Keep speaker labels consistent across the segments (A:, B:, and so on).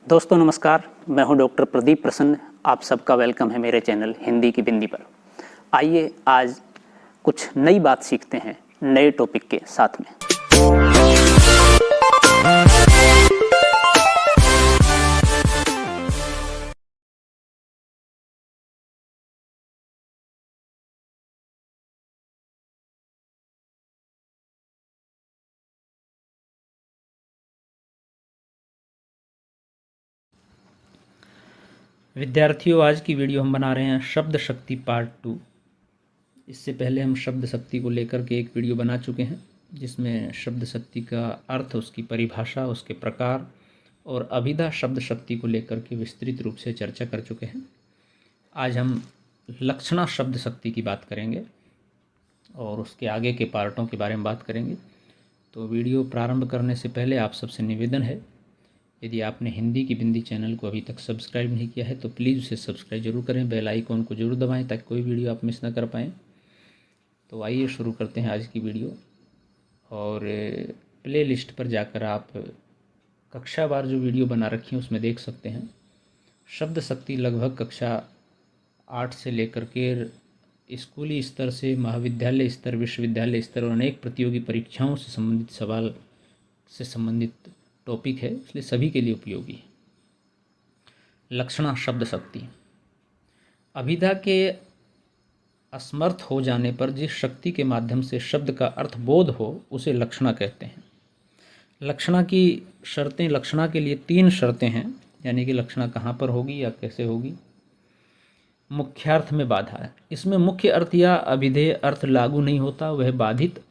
A: दोस्तों नमस्कार, मैं हूं डॉक्टर प्रदीप प्रसन्न। आप सबका वेलकम है मेरे चैनल हिंदी की बिंदी पर। आइए आज कुछ नई बात सीखते हैं नए टॉपिक के साथ में।
B: विद्यार्थियों, आज की वीडियो हम बना रहे हैं शब्द शक्ति पार्ट 2। इससे पहले हम शब्द शक्ति को लेकर के एक वीडियो बना चुके हैं, जिसमें शब्द शक्ति का अर्थ, उसकी परिभाषा, उसके प्रकार और अभिधा शब्द शक्ति को लेकर के विस्तृत रूप से चर्चा कर चुके हैं। आज हम लक्षणा शब्द शक्ति की बात करेंगे और उसके आगे के पार्टों के बारे में बात करेंगे। तो वीडियो प्रारंभ करने से पहले आप सबसे निवेदन है, यदि आपने हिंदी की बिंदी चैनल को अभी तक सब्सक्राइब नहीं किया है तो प्लीज़ उसे सब्सक्राइब जरूर करें, बेल आइकॉन को जरूर दबाएं ताकि कोई वीडियो आप मिस ना कर पाएँ। तो आइए शुरू करते हैं आज की वीडियो। और प्ले लिस्ट पर जाकर आप कक्षावार जो वीडियो बना रखी हैं उसमें देख सकते हैं। शब्द शक्ति लगभग कक्षा 8 से लेकर के स्कूली स्तर से महाविद्यालय स्तर, विश्वविद्यालय स्तर और अनेक प्रतियोगी परीक्षाओं से संबंधित सवाल से संबंधित टॉपिक है, इसलिए सभी के लिए उपयोगी है। लक्षणा शब्द शक्ति अभिधा के असमर्थ हो जाने पर जिस शक्ति के माध्यम से शब्द का अर्थ बोध हो उसे लक्षणा कहते हैं। लक्षणा की शर्तें, लक्षणा के लिए 3 शर्तें हैं, यानी कि लक्षणा कहाँ पर होगी या कैसे होगी। मुख्यार्थ में बाधा है, इसमें मुख्य अर्थ या अभिधेय अर्थ लागू नहीं होता, वह बाधित,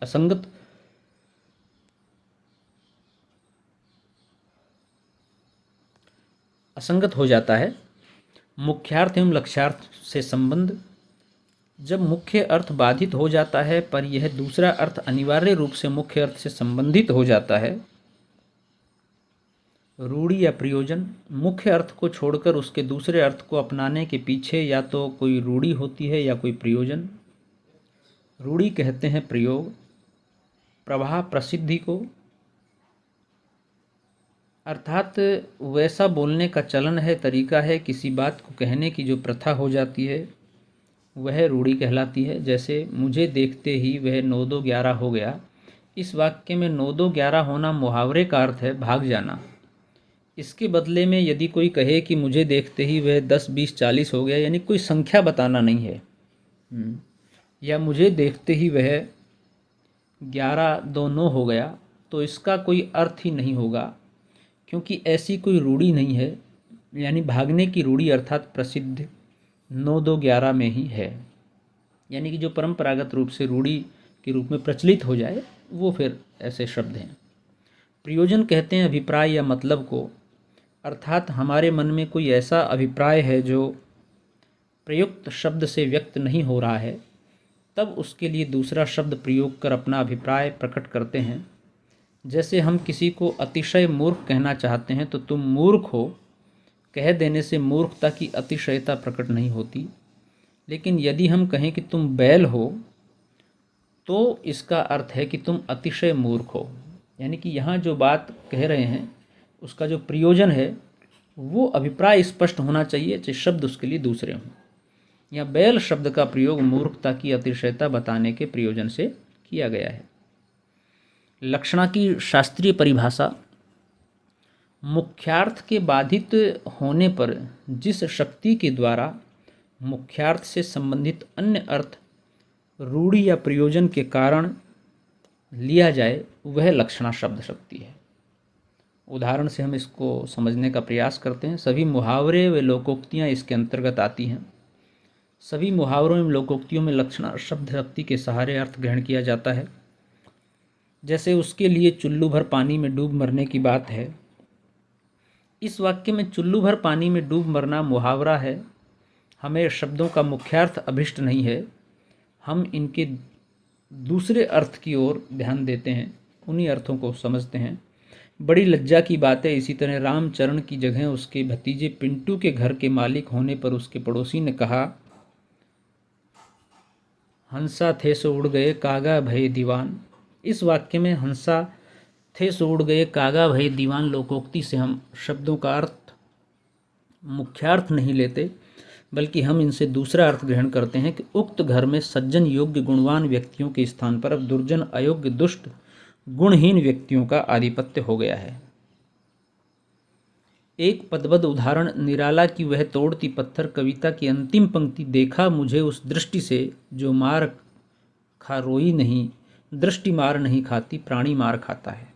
B: असंगत हो जाता है। मुख्यार्थ एवं लक्ष्यार्थ से संबंध, जब मुख्य अर्थ बाधित हो जाता है पर यह दूसरा अर्थ अनिवार्य रूप से मुख्य अर्थ से संबंधित हो जाता है। रूढ़ि या प्रयोजन, मुख्य अर्थ को छोड़कर उसके दूसरे अर्थ को अपनाने के पीछे या तो कोई रूढ़ि होती है या कोई प्रयोजन। रूढ़ि कहते हैं प्रयोग, प्रवाह, प्रसिद्धि को, अर्थात वैसा बोलने का चलन है, तरीका है, किसी बात को कहने की जो प्रथा हो जाती है वह रूढ़ि कहलाती है। जैसे मुझे देखते ही वह 9-2-11 हो गया। इस वाक्य में 9-2-11 होना मुहावरे का अर्थ है भाग जाना। इसके बदले में यदि कोई कहे कि मुझे देखते ही वह 10-20-40 हो गया, यानी कोई संख्या बताना नहीं है, या मुझे देखते ही वह 11-2-9 हो गया, तो इसका कोई अर्थ ही नहीं होगा, क्योंकि ऐसी कोई रूढ़ि नहीं है। यानी भागने की रूढ़ि अर्थात प्रसिद्ध 9-2-11 में ही है, यानी कि जो परंपरागत रूप से रूढ़ि के रूप में प्रचलित हो जाए वो फिर ऐसे शब्द हैं। प्रयोजन कहते हैं अभिप्राय या मतलब को, अर्थात हमारे मन में कोई ऐसा अभिप्राय है जो प्रयुक्त शब्द से व्यक्त नहीं हो रहा है, तब उसके लिए दूसरा शब्द प्रयोग कर अपना अभिप्राय प्रकट करते हैं। जैसे हम किसी को अतिशय मूर्ख कहना चाहते हैं तो तुम मूर्ख हो कह देने से मूर्खता की अतिशयता प्रकट नहीं होती, लेकिन यदि हम कहें कि तुम बैल हो तो इसका अर्थ है कि तुम अतिशय मूर्ख हो। यानी कि यहाँ जो बात कह रहे हैं उसका जो प्रयोजन है वो अभिप्राय स्पष्ट होना चाहिए, चाहे शब्द उसके लिए दूसरे हों। या बैल शब्द का प्रयोग मूर्खता की अतिशयता बताने के प्रयोजन से किया गया है। लक्षणा की शास्त्रीय परिभाषा, मुख्यार्थ के बाधित होने पर जिस शक्ति के द्वारा मुख्यार्थ से संबंधित अन्य अर्थ रूढ़ि या प्रयोजन के कारण लिया जाए वह लक्षणा शब्द शक्ति है। उदाहरण से हम इसको समझने का प्रयास करते हैं। सभी मुहावरे व लोकोक्तियाँ इसके अंतर्गत आती हैं। सभी मुहावरों एवं लोकोक्तियों में लक्षणा शब्द शक्ति के सहारे अर्थ ग्रहण किया जाता है। जैसे उसके लिए चुल्लू भर पानी में डूब मरने की बात है। इस वाक्य में चुल्लू भर पानी में डूब मरना मुहावरा है, हमें शब्दों का मुख्यार्थ अभिष्ट नहीं है, हम इनके दूसरे अर्थ की ओर ध्यान देते हैं, उन्हीं अर्थों को समझते हैं। बड़ी लज्जा की बात है। इसी तरह रामचरण की जगह उसके भतीजे पिंटू के घर के मालिक होने पर उसके पड़ोसी ने कहा, हंसा थे सो उड़ गए कागा भय दीवान। इस वाक्य में हंसा थे सो उड़ गए कागा भय दीवान लोकोक्ति से हम शब्दों का अर्थ मुख्यार्थ नहीं लेते, बल्कि हम इनसे दूसरा अर्थ ग्रहण करते हैं कि उक्त घर में सज्जन योग्य गुणवान व्यक्तियों के स्थान पर अब दुर्जन अयोग्य दुष्ट गुणहीन व्यक्तियों का आधिपत्य हो गया है। एक पदबद्ध उदाहरण निराला की वह तोड़ती पत्थर कविता की अंतिम पंक्ति, देखा मुझे उस दृष्टि से जो मार खा रोई नहीं, दृष्टि मार नहीं खाती प्राणी मार खाता है।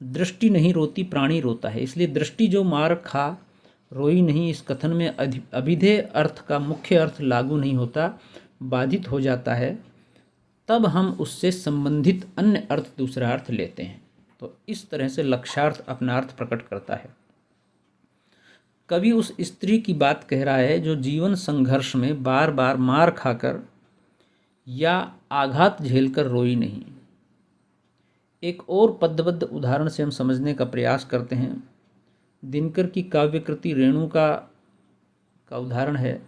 B: दृष्टि नहीं रोती प्राणी रोता है, इसलिए दृष्टि जो मार खा रोई नहीं, इस कथन में अभिधेय अर्थ का मुख्य अर्थ लागू नहीं होता, बाधित हो जाता है। तब हम उससे संबंधित अन्य अर्थ दूसरा अर्थ लेते हैं। तो इस तरह से लक्ष्यार्थ अपना अर्थ प्रकट करता है। कवि उस स्त्री की बात कह रहा है जो जीवन संघर्ष में बार बार मार खाकर या आघात झेलकर रोई नहीं। एक और पद्यबद्ध उदाहरण से हम समझने का प्रयास करते हैं। दिनकर की काव्यकृति रेणुका का उदाहरण है।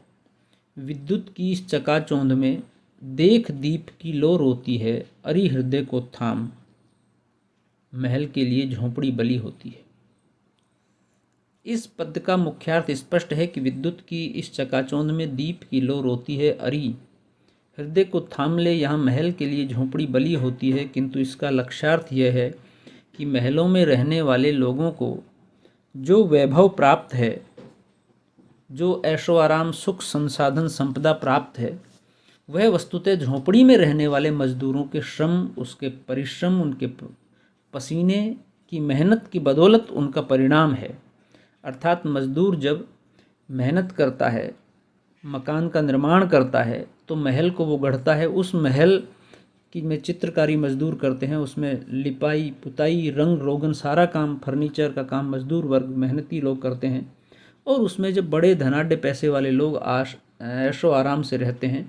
B: विद्युत की इस चकाचौंध में देख दीप की लो रोती है, अरि हृदय को थाम महल के लिए झोंपड़ी बली होती है। इस पद्य का मुख्यार्थ स्पष्ट है कि विद्युत की इस चकाचौंध में दीप की लो रोती है, अरि हृदय को थाम ले, यहाँ महल के लिए झोंपड़ी बली होती है। किंतु इसका लक्ष्यार्थ यह है कि महलों में रहने वाले लोगों को जो वैभव प्राप्त है, जो ऐशो आराम सुख संसाधन संपदा प्राप्त है, वह वस्तुतः झोंपड़ी में रहने वाले मजदूरों के श्रम, उसके परिश्रम, उनके पसीने की मेहनत की बदौलत उनका परिणाम है। अर्थात मजदूर जब मेहनत करता है, मकान का निर्माण करता है, तो महल को वो गढ़ता है। उस महल की में चित्रकारी मजदूर करते हैं, उसमें लिपाई पुताई रंग रोगन सारा काम, फर्नीचर का काम मजदूर वर्ग मेहनती लोग करते हैं। और उसमें जब बड़े धनाढ्य पैसे वाले लोग ऐशो आराम से रहते हैं,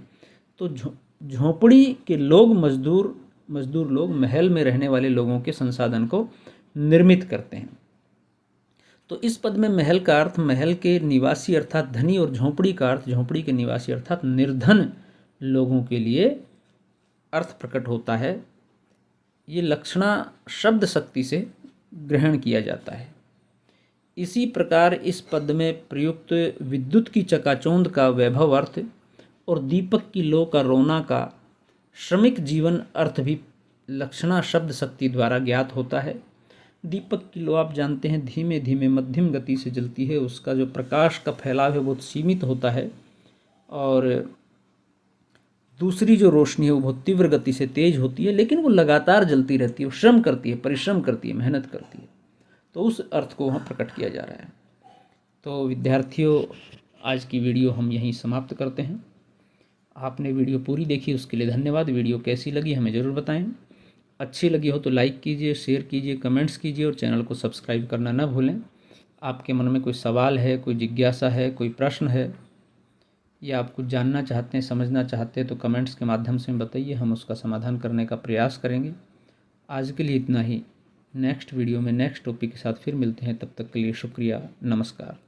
B: तो झोंपड़ी के लोग मजदूर लोग महल में रहने वाले लोगों के संसाधन को निर्मित करते हैं। तो इस पद में महल का अर्थ महल के निवासी अर्थात धनी, और झोंपड़ी का अर्थ झोंपड़ी के निवासी अर्थात निर्धन लोगों के लिए अर्थ प्रकट होता है। ये लक्षणा शब्द शक्ति से ग्रहण किया जाता है। इसी प्रकार इस पद में प्रयुक्त विद्युत की चकाचौंध का वैभव अर्थ और दीपक की लो का रोना का श्रमिक जीवन अर्थ भी लक्षणा शब्द शक्ति द्वारा ज्ञात होता है। दीपक की लो आप जानते हैं धीमे धीमे मध्यम गति से जलती है, उसका जो प्रकाश का फैलाव है बहुत सीमित होता है, और दूसरी जो रोशनी है वो बहुत तीव्र गति से तेज होती है, लेकिन वो लगातार जलती रहती है, वो श्रम करती है, परिश्रम करती है, मेहनत करती है। तो उस अर्थ को वहाँ प्रकट किया जा रहा है। तो विद्यार्थियों, आज की वीडियो हम यहीं समाप्त करते हैं। आपने वीडियो पूरी देखी उसके लिए धन्यवाद। वीडियो कैसी लगी हमें ज़रूर बताएं। अच्छी लगी हो तो लाइक कीजिए, शेयर कीजिए, कमेंट्स कीजिए और चैनल को सब्सक्राइब करना न भूलें। आपके मन में कोई सवाल है, कोई जिज्ञासा है, कोई प्रश्न है, या आप कुछ जानना चाहते हैं, समझना चाहते हैं, तो कमेंट्स के माध्यम से बताइए, हम उसका समाधान करने का प्रयास करेंगे। आज के लिए इतना ही। नेक्स्ट वीडियो में नेक्स्ट टॉपिक के साथ फिर मिलते हैं। तब तक के लिए शुक्रिया। नमस्कार।